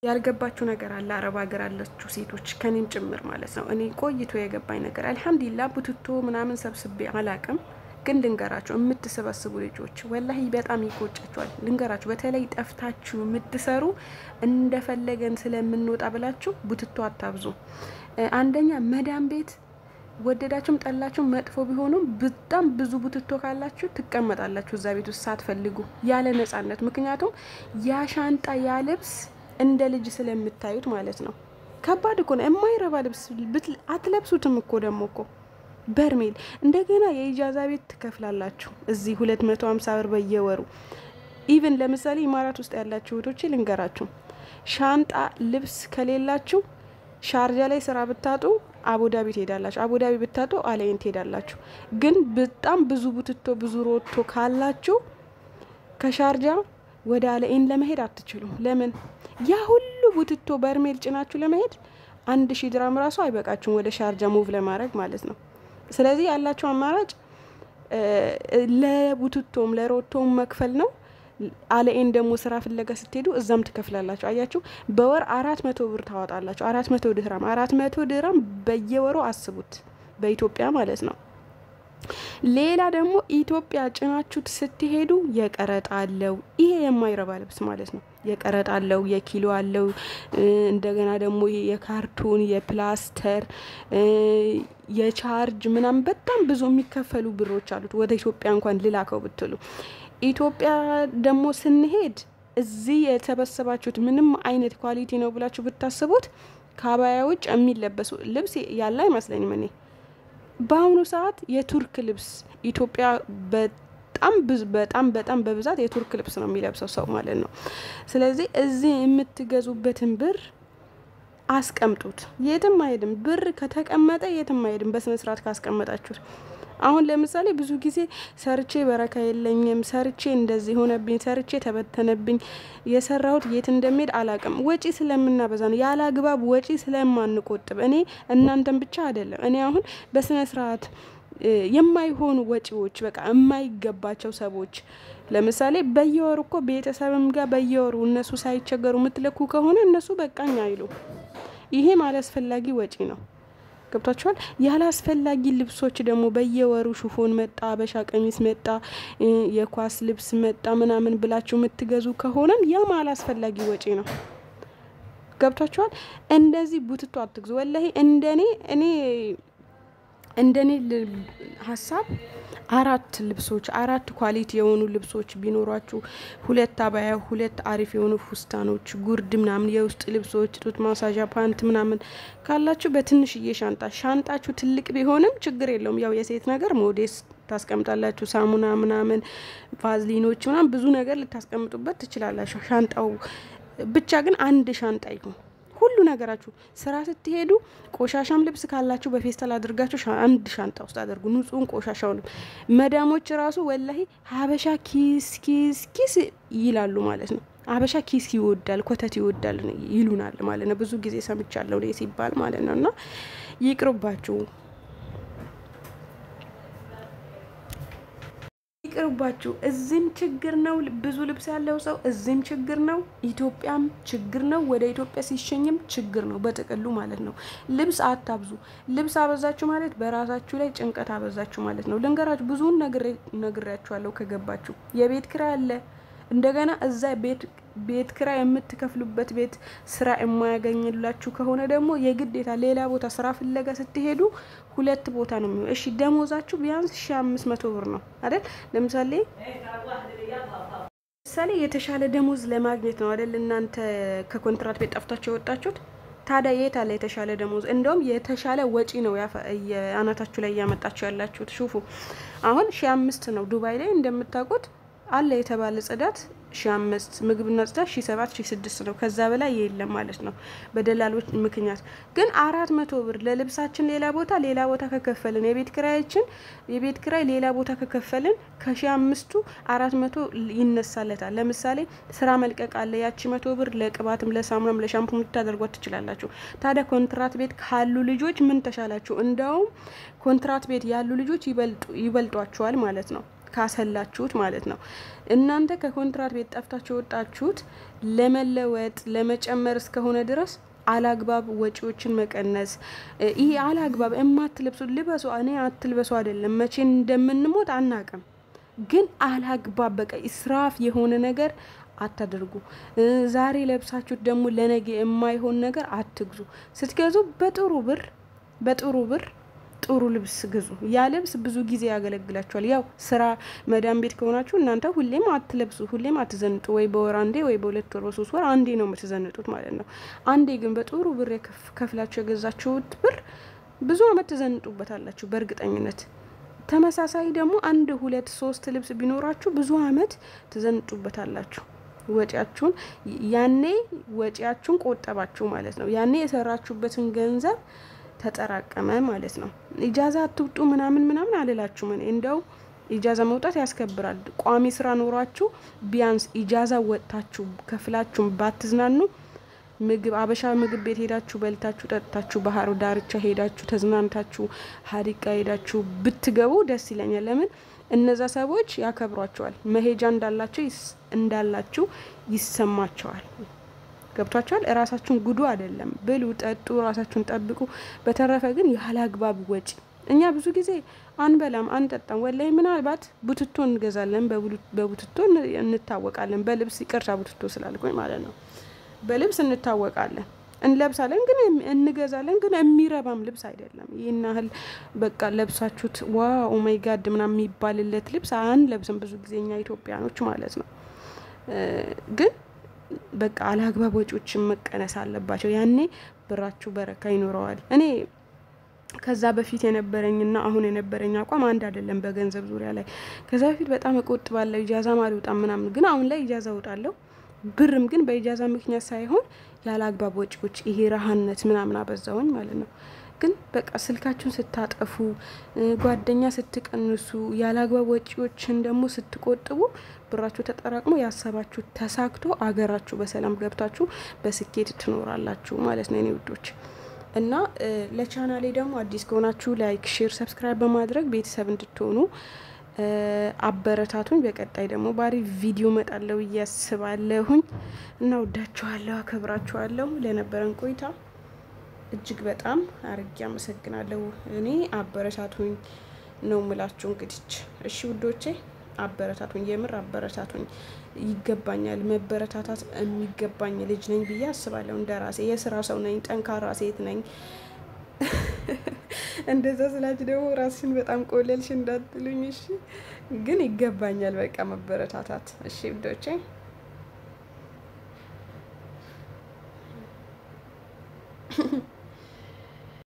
ያልገባችሁ ነገር አለ አረብ ሀገር አላችሁ ሴቶች ከኔም ጭምር ማለት ነው እኔ ቆይቶ የገባኝ ነገር አልহামዱሊላህ ቡትቶ ምናምን ሰብስቤ አላቅም ግን ልንገራችሁ የምትሰበስቡ ልጆች ወላሂ በጣም ይቆጫችኋል ልንገራችሁ በተለይ ጠፍታችሁ የምትሰሩ እንደፈለገን ስለምንወጣ ብላችሁ ቡትቶ አታብዙ አንደኛ መዳም ቤት ወደዳችሁም ጠላችሁም መጥፎ ቢሆኑም በጣም ብዙ ቡትቶ ካላችሁ ትቀመጣላችሁ እዛ ቤት ውስጥ ሳትፈልጉ ያለ ነፃነት ምክንያቱም ያ ሻንጣ ያ ልብስ እንደ ልጅ ስለምታዩት ማለት ነው ከባድ እኮ ነው የማይረባ ልብስ አትለብሱትም እኮ ደሞ እኮ በርሜል እንደገና የኢጃዛ ቤት ትከፍላላችሁ እዚህ 250 ብር በየወሩ ኢቭን ለምሳሌ ኢማራት ውስጥ ያላችሁ ወቶች ልንገራችሁ ሻንጣ ልብስ ከሌላችሁ ሻርጃ ላይ ስራ ብታጡ አቡዳቢ ትሄዳላችሁ አቡዳቢ ብታጡ አለይን ትሄዳላችሁ ግን በጣም ብዙ ቡትቶ ብዙ ሮቶ ካላችሁ ከሻርጃ ወደ አለይን ለመሄድ አትችሉም ለምን ያ ሁሉ ቡትቶ በርሜል ጭናችሁ ለመሄድ 1000 ድራም ራሱ አይበቃችሁም ወደ ሻርጃ ሙቭ ለማድረግ ማለት ነው ስለዚህ ያላችሁ አማራጭ ለቡትቶም ለሮቶም መክፈል ነው አለይን ደሞ ስራ ፍለጋ ስትሄዱ እዛም ትከፍላላችሁ አያችሁ በወር 400 ብር ታወጣላችሁ 400 ድራም በየወሩ አስቡት በኢትዮጵያ ማለት ነው ሌላ ደግሞ ኢትዮጵያ ጭናችሁት ስትሄዱ የቀረጥ አለው ይሄ የማይረባ ልብስ ማለት ነው የቀረጥ አለው የኪሎ አለው እንደገና ደግሞ የካርቶን የፕላስተር የቻርጅ ምናም በጣም ብዙ የሚከፈሉ ብሮች አሉት ወደ ኢትዮጵያ እንኳን ልላከው ብትሉ ኢትዮጵያ ደግሞ ስንሄድ እዚህ የተበሰባችሁት ምንም አይነት ኳሊቲ ነው ብላችሁ ብታስቡት ካባያዎች የሚለበሱ ልብስ ያለ አይመስለኝም እኔ በአሁኑ ሰዓት የቱርክ ልብስ ኢትዮጵያ በጣም በብዛት የቱርክ ልብስ ነው የሚለብሰው ሰው ማለት ነው ስለዚህ እዚህ የምትገዙበትን ብር አስቀምጡት የትም አይሄድም ብር ከተቀመጠ የትም አይሄድም በስነ ስርዓት ካስቀመጣችሁት አሁን ለምሳሌ ብዙ ጊዜ ሰርቼ በረካ የለኝም ሰርቼ እንደዚህ ሆነብኝ ሰርቼ ተበተነብኝ የሰራሁት የት እንደሚሄድ አላቅም ወጪ ስለምናበዛ ነው ያላግባብ ወጪ ስለማንቆጥብ እኔ እናንተም ብቻ አይደለም እኔ አሁን በስነ ስርዓት የማይሆኑ ወጪዎች በቃ የማይገባቸው ሰዎች ለምሳሌ በየወሩ እኮ ቤተሰብም ጋር በየወሩ እነሱ ሳይቸገሩ ምትለኩ ከሆነ እነሱ በቃኝ አይሉ ይሄ ማለት አስፈላጊ ወጪ ነው ገብታችኋል ያላስፈላጊ ልብሶች ደግሞ በየወሩ ሹፎን መጣ አበሻ ቀሚስ መጣ የኳስ ልብስ መጣ ምናምን ብላችሁ ምትገዙ ከሆነም ያ ማለት አስፈላጊ ወጪ ነው ገብታችኋል እንደዚህ ቡትቶ አትግዙ ወላሂ እንደኔ ሐሳብ አራት ልብሶች አራት ኳሊቲ የሆኑ ልብሶች ቢኖራችሁ ሁለት አባያ ሁለት አሪፍ የሆኑ ፉስታኖች ጉርድ ምናምን የውስጥ ልብሶች ጡት ማሳጃ ፓንት ምናምን ካላችሁ በትንሽ ሻንጣችሁ ትልቅ ቢሆንም ችግር የለውም ያው የሴት ነገር ሞዴስ ታስቀምጣላችሁ ሳሙና ምናምን ቫዝሊኖች ምናምን ብዙ ነገር ልታስቀምጡበት ትችላላችሁ ሻንጣው ብቻ ግን አንድ ሻንጣ ይሁን ሁሉ ነገራችሁ ስራ ስትሄዱ ቆሻሻም ልብስ ካላችሁ በፌስታል አድርጋችሁ አንድ ሻንጣ ውስጥ አድርጉ ንጹህ ቆሻሻው መዳሞች ራሱ ወላሂ ሀበሻ ኪስ ይላሉ ማለት ነው ሀበሻ ኪስ ይወዳል ኮተት ይወዳል ይሉናል ማለት ነው ብዙ ጊዜ ሰምቻለሁ ሲባል ማለት ነውና ይቅርባችሁ እዚህም ችግር ነው ብዙ ልብስ ያለው ሰው እዚህም ችግር ነው ኢትዮጵያም ችግር ነው ወደ ኢትዮጵያ ሲሸኝም ችግር ነው በተቀሉ ማለት ነው ልብስ አታብዙ ልብስ አበዛችሁ ማለት በራሳችሁ ላይ ጭንቀት አበዛችሁ ማለት ነው ልንገራችሁ ብዙ ነግሬያችኋለሁ ከገባችሁ የቤት ኪራይ አለ እንደገና እዛ ቤት ኪራይ የምትከፍሉበት ቤት ስራ የማያገኝላችሁ ከሆነ ደግሞ የግዴታ ሌላ ቦታ ስራ ፍለጋ ስትሄዱ ሁለት ቦታ ነው የሚሆነው እሺ ደሞዛችሁ ቢያንስ 1500 ብር ነው አይደል ለምሳሌ የተሻለ ደሞዝ ለማግኘት ነው አይደል እናንተ ከኮንትራት ቤት ጠፍታችሁ ወጣችሁት ታዲያ የት አለ የተሻለ ደሞዝ እንደውም የተሻለ ወጪ ነው አናታችሁ ላይ ያመጣችሁ ያላችሁት ሹፉ አሁን 1500 ነው ዱባይ ላይ እንደምታውቁት አለ የተባለ ጽዳት 1500 ምግብና ጽዳት 1700 ነው ከዛ በላይ የለም ማለት ነው በደላሎች ምክንያት ግን 400 ብር ለልብሳችን ሌላ ቦታ ከከፈልን የቤት ኪራይ ሌላ ቦታ ከከፈልን ከ1500 400 ይነሳለታል ለምሳሌ ስራ መልቀቅ አለ ያቺ 100 ብር ለቅባትም ለሳሙናም ለሻምፑም ልታደርጓት ትችላላችሁ ታዲያ ኮንትራት ቤት ካሉ ልጆች ምን ተሻላችሁ እንደውም ኮንትራት ቤት ያሉ ልጆች ይበልጧቸዋል ማለት ነው ካሰላችሁት ማለት ነው። እናንተ ከኮንትራት ቤት ጠፍታችሁ ወጣችሁት ለመለወጥ ለመጨመር እስከሆነ ድረስ አላግባብ ወጪዎችን መቀነስ። ይሄ አላግባብ እማትለብሱ ልበሱ። እኔ አትልበሱ አይደለም መቼ እንደምንሞት አናቅም፣ ግን አላግባብ በቃ ኢስራፍ የሆነ ነገር አታድርጉ። ዛሬ ለብሳችሁት ደግሞ ለነገ የማይሆን ነገር አትግዙ። ስትገዙ በጥሩ ብር ጥሩ ልብስ ግዙ። ያ ልብስ ብዙ ጊዜ ያገለግላችኋል። ያው ስራ መዳም ቤት ከሆናችሁ እናንተ ሁሌም አትለብሱ፣ ሁሌም አትዘንጡ። ወይ በወር አንዴ ወይ በሁለት ወር በሶስት ወር አንዴ ነው የምትዘንጡት ማለት ነው። አንዴ ግን በጥሩ ብር ከፍላችሁ የገዛችሁት ብር ብዙ አመት ትዘንጡበታላችሁ በእርግጠኝነት። ተመሳሳይ ደግሞ 1 2 3 ልብስ ቢኖራችሁ ብዙ አመት ትዘንጡበታላችሁ። ወጪያችሁን ያኔ ወጪያችሁን ቆጠባችሁ ማለት ነው። ያኔ የሰራችሁበትን ገንዘብ ተጠራቀመ ማለት ነው። ኢጃዛ አትውጡ ምናምን አልላችሁም። እንደው ኢጃዛ መውጣት ያስከብራል። ቋሚ ስራ ኖራችሁ ቢያንስ ኢጃዛ ወጣችሁ ከፍላችሁ ባትዝናኑ ምግብ አበሻ ምግብ ቤት ሄዳችሁ በልታችሁ ጠጥታችሁ ባህር ዳርቻ ሄዳችሁ ተዝናንታችሁ ሀሪቃ ሄዳችሁ ብትገቡ ደስ ይለኛል። ለምን እነዛ ሰዎች ያከብሯቸዋል። መሄጃ እንዳላችሁ ይሰማቸዋል። ገብቷቸዋል። ራሳችሁን ጉዱ አይደለም፣ ብሉ ጠጡ፣ ራሳችሁን ጠብቁ። በተረፈ ግን ያላግባብ ወጪ እኛ ብዙ ጊዜ አንበላም አንጠጣም። ወላይ ምናልባት ቡትቶ እንገዛለን፣ በቡትቶ እንታወቃለን። በልብስ ይቅርታ ቡትቶ ስላልኩኝ ማለት ነው። በልብስ እንታወቃለን፣ እንለብሳለን፣ ግን እንገዛለን፣ ግን የሚረባም ልብስ አይደለም። ይሄን ያህል በቃ ለብሳችሁት ዋው ኦ ማይ ጋድ ምናምን የሚባልለት ልብስ አንለብስም ብዙ ጊዜ እኛ ኢትዮጵያኖች ማለት ነው። ግን በቃ አላግባብ ወጪዎችን መቀነስ አለባቸው። ያኔ ብራችሁ በረካ ይኖረዋል። እኔ ከዛ በፊት የነበረኝና አሁን የነበረኝ አቋም አንድ አይደለም በገንዘብ ዙሪያ ላይ። ከዛ በፊት በጣም እቆጥባለሁ፣ ኢጃዛ ማልወጣም ምናምን። ግን አሁን ላይ ኢጃዛ እወጣለሁ። ብርም ግን በኢጃዛ ምክንያት ሳይሆን ያላግባብ ወጪዎች ይሄ ረሃነት ምናምን አበዛውኝ ማለት ነው። ግን በቃ ስልካችሁን ስታጠፉ፣ ጓደኛ ስትቀንሱ፣ ያላግባብ ወጪዎችን ደግሞ ስትቆጥቡ ብራችሁ ተጠራቅሞ ያሰባችሁ ተሳክቶ አገራችሁ በሰላም ገብታችሁ በስኬት ትኖራላችሁ ማለት ነው የኔ ውዶች። እና ለቻናሌ ደግሞ አዲስ ከሆናችሁ ላይክ፣ ሼር፣ ሰብስክራይብ በማድረግ ቤተሰብ እንድትሆኑ አበረታቱኝ። በቀጣይ ደግሞ ባሪ ቪዲዮ መጣለው እያስባለሁኝ እና ወዳችኋለሁ፣ አከብራችኋለሁ። ለነበረን ቆይታ እጅግ በጣም አርጌ አመሰግናለሁ። እኔ አበረታቱኝ ነው ምላችሁ እንግዲህ። እሺ ውዶቼ አበረታቱኝ፣ የምር አበረታቱኝ። ይገባኛል፣ መበረታታት የሚገባኝ ልጅ ነኝ ብዬ አስባለሁ። እንደራሴ የስራ ሰው ነኝ፣ ጠንካራ ሴት ነኝ። እንደዛ ስላችሁ ደግሞ ራስሽን በጣም ቆለልሽ እንዳትሉኝ እሺ። ግን ይገባኛል በቃ መበረታታት። እሺ ውዶቼ